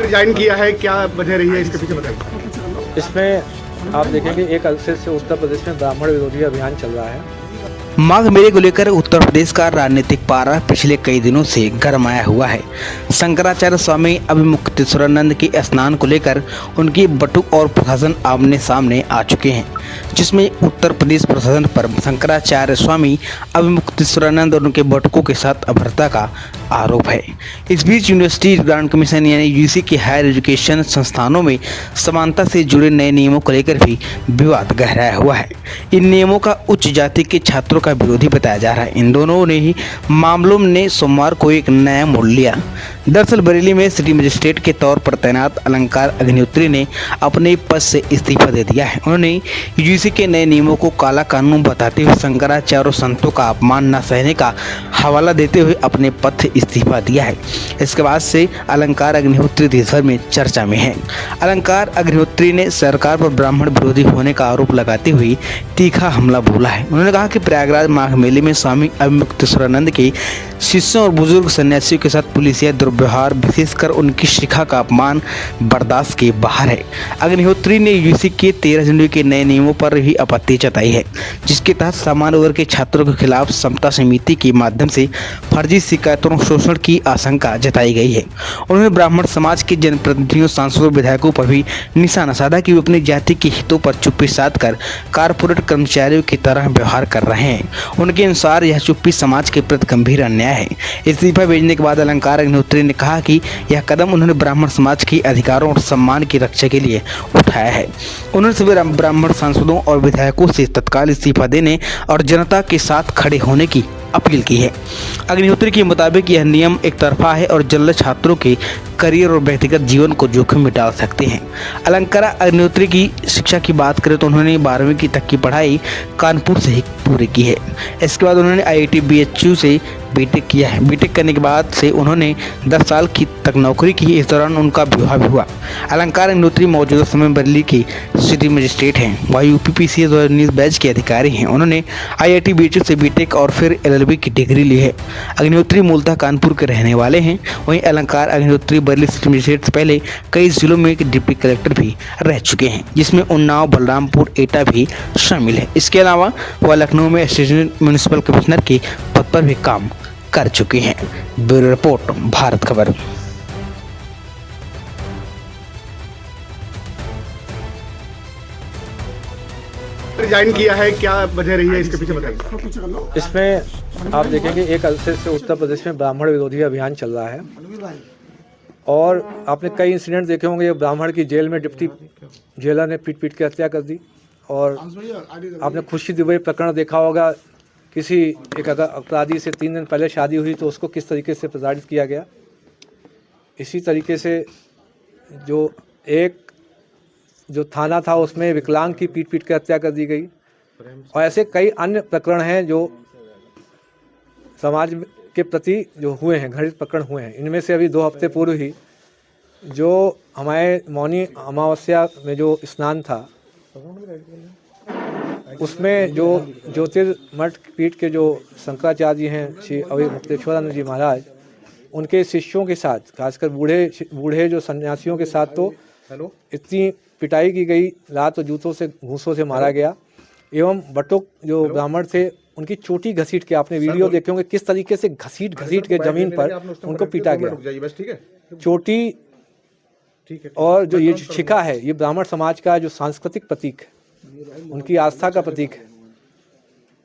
Resign किया है, क्या वजह रही है इसके पीछे बताइए। इसमें आप देखेंगे एक अरसे से उत्तर प्रदेश में ब्राह्मण विरोधी अभियान चल रहा है। माघ मेले को लेकर उत्तर प्रदेश का राजनीतिक पारा पिछले कई दिनों से गरमाया हुआ है। शंकराचार्य स्वामी अभिमुक्तेश्वरानंद के स्नान को लेकर उनकी बटुक और प्रशासन आमने सामने आ चुके हैं, जिसमें उत्तर प्रदेश प्रशासन पर शंकराचार्य स्वामी अभिमुक्तेश्वरानंद और उनके बटुकों के साथ अभद्रता का आरोप है। इस बीच यूनिवर्सिटी ग्रांट कमीशन यानी यूजीसी के हायर एजुकेशन संस्थानों में समानता से जुड़े नए नियमों को लेकर भी विवाद गहराया हुआ है। इन नियमों का उच्च जाति के छात्रों का विरोधी बताया जा रहा है। इन दोनों ने ही मामलों ने सोमवार को एक नया मोड़ लिया। दरअसल बरेली में सिटी मजिस्ट्रेट के तौर पर तैनात अलंकार अग्निहोत्री ने अपने पद से इस्तीफा दे दिया है। उन्होंने यूजीसी के नए नियमों को काला कानून बताते हुए शंकराचार्य संतों का अपमान न सहने का हवाला देते हुए अपने पद से इस्तीफा दिया है। इसके बाद से अलंकार अग्निहोत्री देश भर में चर्चा में है। अलंकार अग्निहोत्री ने सरकार पर ब्राह्मण विरोधी होने का आरोप लगाते हुए तीखा हमला बोला है। उन्होंने कहा कि प्रयागराज माघ मेले में स्वामी अभिमुक्तेश्वरानंद के शिष्यों और बुजुर्ग सन्यासियों के साथ पुलिसिया दुर्व्यवहार, विशेषकर उनकी शिखा का अपमान बर्दाश्त के बाहर है। अग्निहोत्री ने यूजीसी के 13 जनवरी के नए नियमों पर भी आपत्ति जताई है, जिसके तहत सामान्य वर्ग के छात्रों के खिलाफ समता समिति के माध्यम से फर्जी शिकायतों और शोषण की आशंका जताई गई है। उन्होंने ब्राह्मण समाज के जनप्रतिनिधियों, सांसदों, विधायकों पर भी निशाना साधा कि वे अपनी जाति के हितों पर चुप्पी साध कर कारपोरेट कर्मचारियों की तरह व्यवहार कर रहे हैं। उनके अनुसार यह चुप्पी समाज के प्रति गंभीर अन्याय है। इस्तीफा भेजने के बाद अलंकार अग्निहोत्री ने कहा कि यह कदम उन्होंने ब्राह्मण समाज के अधिकारों और सम्मान की रक्षा के लिए उठाया है। उन्होंने सभी ब्राह्मण सांसदों और विधायकों से तत्काल इस्तीफा देने और जनता के साथ खड़े होने की अपील की है। अग्निहोत्री के मुताबिक यह नियम एक तरफा है और जल्द छात्रों के करियर और व्यक्तिगत जीवन को जोखिम में डाल सकते हैं। अलंकारा अग्निहोत्री की शिक्षा की बात करें तो उन्होंने 12वीं तक की पढ़ाई कानपुर से ही पूरी की है। इसके बाद उन्होंने IIT BHU से बीटेक किया है। बीटेक करने के बाद से उन्होंने 10 साल की तक नौकरी की। इस दौरान उनका विवाह भी हुआ। अलंकार अग्निहोत्री मौजूदा समय बरेली की सिटी मजिस्ट्रेट हैं। वह UPPCS 2019 बैच के अधिकारी हैं। उन्होंने IIT BHU से बीटेक और फिर LLB की डिग्री ली है। अग्निहोत्री मूलतः कानपुर के रहने वाले हैं। वहीं अलंकार अग्निहोत्री बरेली सिटी मजिस्ट्रेट से पहले कई जिलों में डिप्टी कलेक्टर भी रह चुके हैं, जिसमें उन्नाव, बलरामपुर, एटा भी शामिल है। इसके अलावा वह लखनऊ में असिस्टेंट म्युनिसिपल कमिश्नर के पद पर भी काम कर चुके हैं। ब्यूरो रिपोर्ट, भारत खबर। रिजाइन किया है, क्या वजह रही है इसके पीछे बताइए। इसमें आप देखेंगे एक अरसे से उत्तर प्रदेश में ब्राह्मण विरोधी अभियान चल रहा है और आपने कई इंसिडेंट देखे होंगे। ब्राह्मण की जेल में डिप्टी जेलर ने पीट के हत्या कर दी। और आपने खुशी दुबे प्रकरण देखा होगा। किसी एक अगर अपराधी से 3 दिन पहले शादी हुई तो उसको किस तरीके से प्रताड़ित किया गया। इसी तरीके से जो थाना था उसमें विकलांग की पीट के हत्या कर दी गई। और ऐसे कई अन्य प्रकरण हैं जो समाज के प्रति जो हुए हैं, घटित प्रकरण हुए हैं। इनमें से अभी 2 हफ्ते पूर्व ही जो हमारे मौनी अमावस्या में जो स्नान था, उसमें जो ज्योतिर्मठ पीठ के जो शंकराचार्य जी हैं, श्री अभिमुक्तेश्वरानंद जी महाराज, उनके शिष्यों के साथ, खासकर बूढ़े जो सन्यासियों के साथ तो इतनी पिटाई की गई, लात और जूतों से, घूंसों से मारा गया। एवं बटुक जो ब्राह्मण थे उनकी चोटी घसीट के, आपने वीडियो देखे होंगे किस तरीके से घसीट के जमीन पर उनको पीटा गया। चोटी और जो ये शिखा है, ये ब्राह्मण समाज का जो सांस्कृतिक प्रतीक है, उनकी आस्था का प्रतीक है।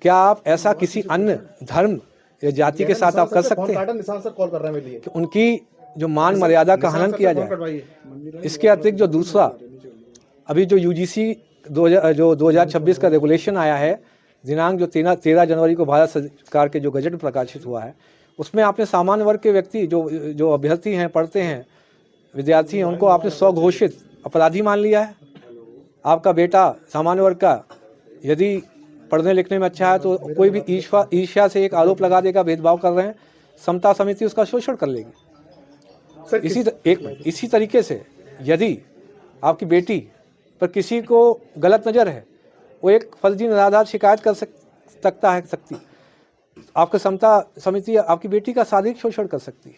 क्या आप ऐसा किसी अन्य धर्म या जाति के साथ आप कर सकते हैं कि उनकी जो मान मर्यादा का हनन किया जाए? इसके अतिरिक्त जो दूसरा अभी जो UGC 2026 का रेगुलेशन आया है, दिनांक जो 13 जनवरी को भारत सरकार के जो गजट में प्रकाशित हुआ है, उसमें आपने सामान्य वर्ग के व्यक्ति जो अभ्यर्थी हैं, पढ़ते हैं, विद्यार्थी हैं, उनको आपने स्वघोषित अपराधी मान लिया है। आपका बेटा सामान्य वर्ग का यदि पढ़ने लिखने में अच्छा है तो कोई भी ईर्ष्या से एक आरोप लगा देगा, भेदभाव कर रहे हैं, समता समिति उसका शोषण कर लेगी। इसी तरीके से यदि आपकी बेटी पर किसी को गलत नज़र है, वो एक फर्जी निराधार शिकायत कर सकती आपका समता समिति आपकी बेटी का शारीरिक शोषण कर सकती है।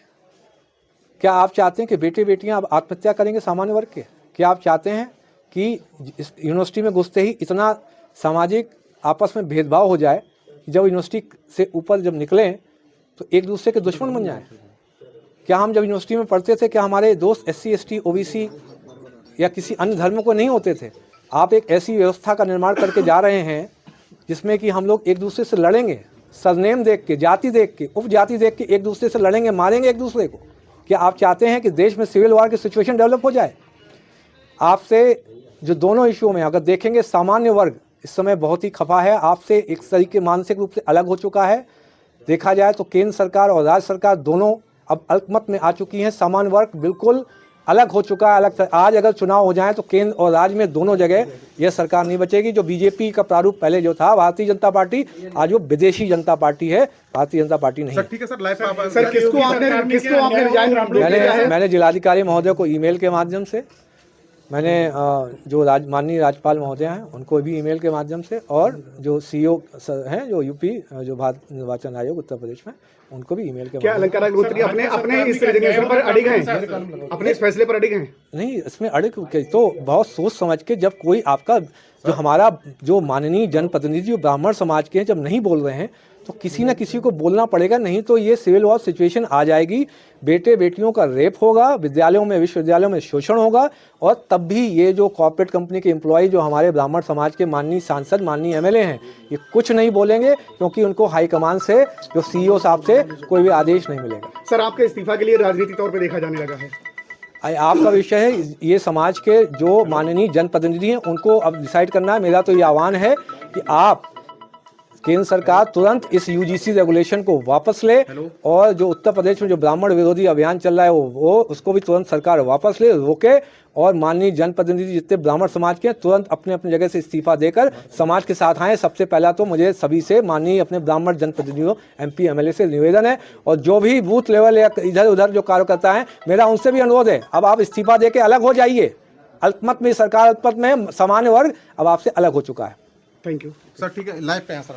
क्या आप चाहते हैं कि बेटे बेटियां अब आत्महत्या करेंगे सामान्य वर्ग के? क्या आप चाहते हैं कि इस यूनिवर्सिटी में घुसते ही इतना सामाजिक आपस में भेदभाव हो जाए कि जब यूनिवर्सिटी से ऊपर जब निकलें तो एक दूसरे के दुश्मन बन जाएं? क्या हम जब यूनिवर्सिटी में पढ़ते थे क्या हमारे दोस्त SC ST OBC या किसी अन्य धर्म को नहीं होते थे? आप एक ऐसी व्यवस्था का निर्माण करके जा रहे हैं जिसमें कि हम लोग एक दूसरे से लड़ेंगे, सरनेम देख के, जाति देख के, उपजाति देख के एक दूसरे से लड़ेंगे, मारेंगे एक दूसरे को। क्या आप चाहते हैं कि देश में सिविल वॉर की सिचुएशन डेवलप हो जाए? आपसे जो दोनों इशू में अगर देखेंगे, सामान्य वर्ग इस समय बहुत ही खफा है, आपसे एक तरीके मानसिक रूप से अलग हो चुका है। देखा जाए तो केंद्र सरकार और राज्य सरकार दोनों अब अल्पमत में आ चुकी हैं, सामान्य वर्ग बिल्कुल अलग हो चुका है। आज अगर चुनाव हो जाए तो केंद्र और राज्य में दोनों जगह यह सरकार नहीं बचेगी। जो बीजेपी का प्रारूप पहले जो था भारतीय जनता पार्टी, आज वो विदेशी जनता पार्टी है, भारतीय जनता पार्टी नहीं। सर ठीक है सर, लाइव सर किसको आपने रिजाइन? मैंने जिलाधिकारी महोदय को ईमेल के माध्यम से, मैंने जो माननीय राज्यपाल महोदय हैं उनको भी ईमेल के माध्यम से, और जो CEO हैं जो यूपी जो भारत निर्वाचन आयोग उत्तर प्रदेश में, उनको भी ईमेल के क्या अलंकार अग्निहोत्री अपने इस रेजिग्नेशन पर अड़िग हैं, अपने इस फैसले पर अड़िग हैं? नहीं, इसमें अड़िग तो बहुत सोच समझ के, जब कोई आपका जो हमारा जो माननीय जनप्रतिनिधि जो ब्राह्मण समाज के हैं जब नहीं बोल रहे हैं तो किसी न किसी को बोलना पड़ेगा, नहीं तो ये सिविल वॉर सिचुएशन आ जाएगी। बेटे बेटियों का रेप होगा, विद्यालयों में विश्वविद्यालयों में शोषण होगा, और तब भी ये जो कॉर्पोरेट कंपनी के एम्प्लॉय जो हमारे ब्राह्मण समाज के माननीय सांसद, माननीय MLA हैं, ये कुछ नहीं बोलेंगे क्योंकि उनको हाईकमान से जो CEO साहब से कोई भी आदेश नहीं मिलेगा। सर आपके इस्तीफा के लिए राजनीतिक तौर पर देखा जाने लगा है? आपका विषय है, ये समाज के जो माननीय जनप्रतिनिधि हैं उनको अब डिसाइड करना है। मेरा तो ये आह्वान है कि आप केंद्र सरकार तुरंत इस UGC रेगुलेशन को वापस ले, और जो उत्तर प्रदेश में जो ब्राह्मण विरोधी अभियान चल रहा है वो उसको भी तुरंत सरकार वापस ले, रोके, और माननीय जनप्रतिनिधि जितने ब्राह्मण समाज के तुरंत अपने अपने जगह से इस्तीफा देकर समाज के साथ आए। सबसे पहला तो मुझे सभी से, माननीय अपने ब्राह्मण जनप्रतिनिधियों MP MLA से निवेदन है, और जो भी बूथ लेवल या इधर उधर जो कार्यकर्ता हैं, मेरा उनसे भी अनुरोध है, अब आप इस्तीफा दे के अलग हो जाइए। अल्पमत में सरकार, अल्पमत में सामान्य वर्ग अब आपसे अलग हो चुका है। Thank you sir. ठीक है, लाइव पे हैं सर।